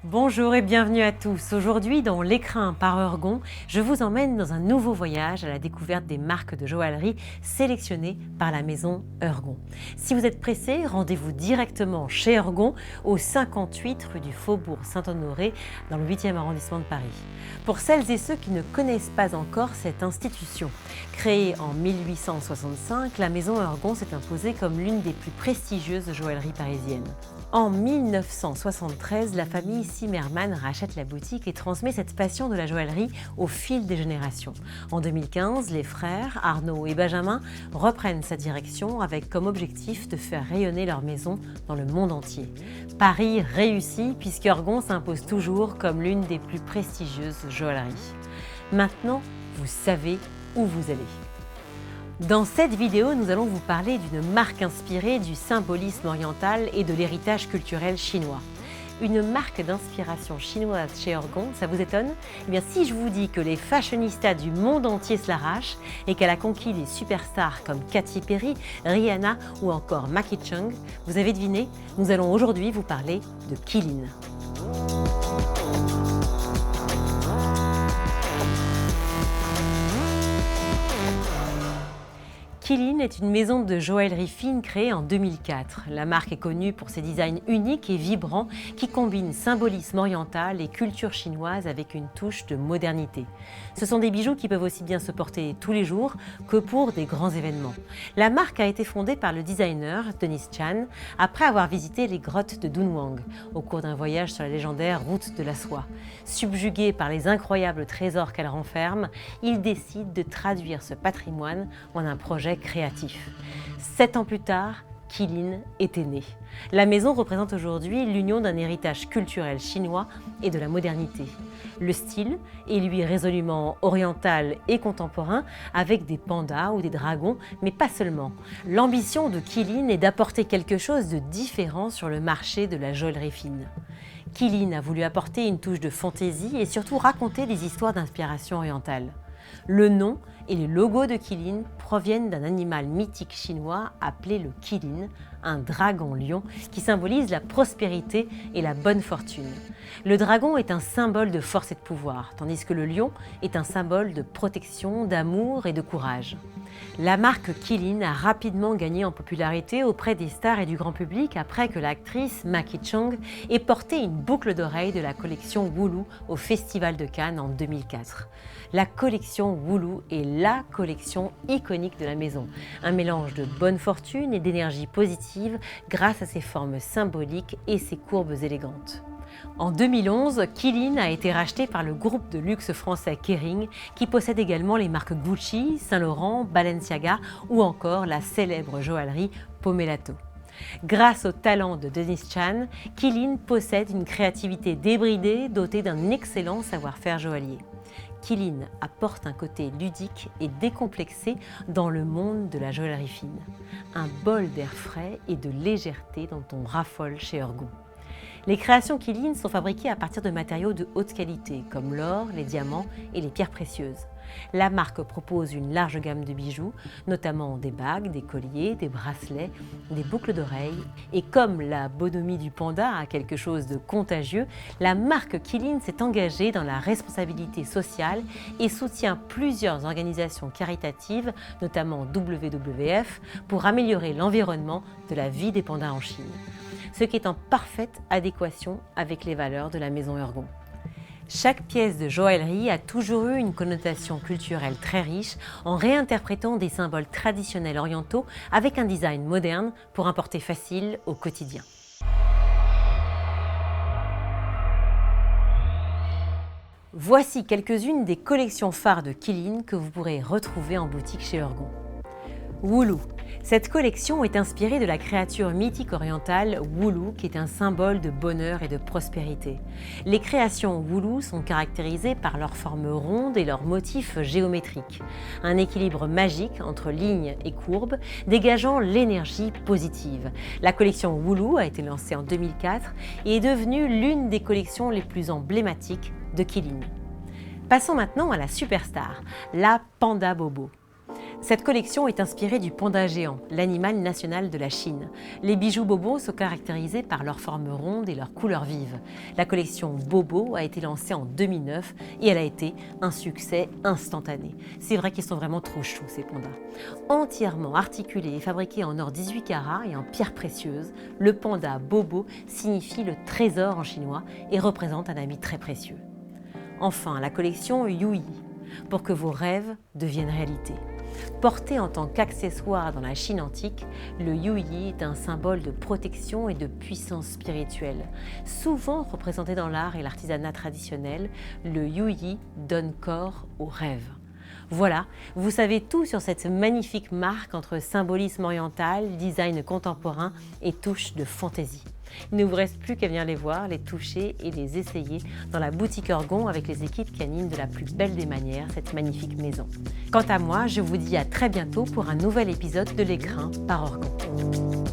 Bonjour et bienvenue à tous. Aujourd'hui, dans L'écrin par Ergon, je vous emmène dans un nouveau voyage à la découverte des marques de joaillerie sélectionnées par la maison Ergon. Si vous êtes pressé, rendez-vous directement chez Ergon, au 58 rue du Faubourg Saint-Honoré, dans le 8e arrondissement de Paris. Pour celles et ceux qui ne connaissent pas encore cette institution, créée en 1865, la maison Ergon s'est imposée comme l'une des plus prestigieuses joailleries parisiennes. En 1973, la famille Zimmermann rachète la boutique et transmet cette passion de la joaillerie au fil des générations. En 2015, les frères Arnaud et Benjamin reprennent sa direction avec comme objectif de faire rayonner leur maison dans le monde entier. Pari réussi puisque Ergon s'impose toujours comme l'une des plus prestigieuses joailleries. Maintenant, vous savez où vous allez. Dans cette vidéo, nous allons vous parler d'une marque inspirée du symbolisme oriental et de l'héritage culturel chinois. Une marque d'inspiration chinoise chez Ergon, ça vous étonne? Eh bien, si je vous dis que les fashionistas du monde entier se l'arrachent et qu'elle a conquis des superstars comme Katy Perry, Rihanna ou encore Maggie Cheung, vous avez deviné? Nous allons aujourd'hui vous parler de Qeelin. Qeelin est une maison de joaillerie fine créée en 2004. La marque est connue pour ses designs uniques et vibrants qui combinent symbolisme oriental et culture chinoise avec une touche de modernité. Ce sont des bijoux qui peuvent aussi bien se porter tous les jours que pour des grands événements. La marque a été fondée par le designer Denis Chan après avoir visité les grottes de Dunhuang au cours d'un voyage sur la légendaire route de la soie. Subjugué par les incroyables trésors qu'elle renferme, il décide de traduire ce patrimoine en un projet créatif. 7 ans plus tard, Qeelin était née. La maison représente aujourd'hui l'union d'un héritage culturel chinois et de la modernité. Le style est lui résolument oriental et contemporain avec des pandas ou des dragons, mais pas seulement. L'ambition de Qeelin est d'apporter quelque chose de différent sur le marché de la joaillerie fine. Qeelin a voulu apporter une touche de fantaisie et surtout raconter des histoires d'inspiration orientale. Le nom et le logo de Qeelin proviennent d'un animal mythique chinois appelé le Qilin, un dragon-lion qui symbolise la prospérité et la bonne fortune. Le dragon est un symbole de force et de pouvoir, tandis que le lion est un symbole de protection, d'amour et de courage. La marque Qeelin a rapidement gagné en popularité auprès des stars et du grand public après que l'actrice Maggie Cheung ait porté une boucle d'oreille de la collection Wooloo au Festival de Cannes en 2004. La collection Wooloo est la collection iconique de la maison, un mélange de bonne fortune et d'énergie positive grâce à ses formes symboliques et ses courbes élégantes. En 2011, Qeelin a été racheté par le groupe de luxe français Kering qui possède également les marques Gucci, Saint Laurent, Balenciaga ou encore la célèbre joaillerie Pomellato. Grâce au talent de Denis Chan, Qeelin possède une créativité débridée dotée d'un excellent savoir-faire joaillier. Qeelin apporte un côté ludique et décomplexé dans le monde de la joaillerie fine. Un bol d'air frais et de légèreté dont on raffole chez Ergon. Les créations Qeelin sont fabriquées à partir de matériaux de haute qualité, comme l'or, les diamants et les pierres précieuses. La marque propose une large gamme de bijoux, notamment des bagues, des colliers, des bracelets, des boucles d'oreilles. Et comme la bonhomie du panda a quelque chose de contagieux, la marque Qeelin s'est engagée dans la responsabilité sociale et soutient plusieurs organisations caritatives, notamment WWF, pour améliorer l'environnement de la vie des pandas en Chine. Ce qui est en parfaite adéquation avec les valeurs de la maison Ergon. Chaque pièce de joaillerie a toujours eu une connotation culturelle très riche en réinterprétant des symboles traditionnels orientaux avec un design moderne pour un porter facile au quotidien. Voici quelques-unes des collections phares de Qeelin que vous pourrez retrouver en boutique chez Ergon. Wooloo. Cette collection est inspirée de la créature mythique orientale Wooloo, qui est un symbole de bonheur et de prospérité. Les créations Wooloo sont caractérisées par leur forme ronde et leurs motifs géométriques. Un équilibre magique entre lignes et courbes, dégageant l'énergie positive. La collection Wooloo a été lancée en 2004 et est devenue l'une des collections les plus emblématiques de Qeelin. Passons maintenant à la superstar, la Panda Bobo. Cette collection est inspirée du panda géant, l'animal national de la Chine. Les bijoux Bobo sont caractérisés par leur forme ronde et leur couleur vive. La collection Bobo a été lancée en 2009 et elle a été un succès instantané. C'est vrai qu'ils sont vraiment trop choux ces pandas. Entièrement articulé et fabriqué en or 18 carats et en pierres précieuses, le panda Bobo signifie le trésor en chinois et représente un ami très précieux. Enfin, la collection Yuyi, pour que vos rêves deviennent réalité. Porté en tant qu'accessoire dans la Chine antique, le Yuyi est un symbole de protection et de puissance spirituelle. Souvent représenté dans l'art et l'artisanat traditionnel, le Yuyi donne corps aux rêves. Voilà, vous savez tout sur cette magnifique marque entre symbolisme oriental, design contemporain et touche de fantaisie. Il ne vous reste plus qu'à venir les voir, les toucher et les essayer dans la boutique Orgon avec les équipes qui animent de la plus belle des manières cette magnifique maison. Quant à moi, je vous dis à très bientôt pour un nouvel épisode de L'Écrin par Orgon.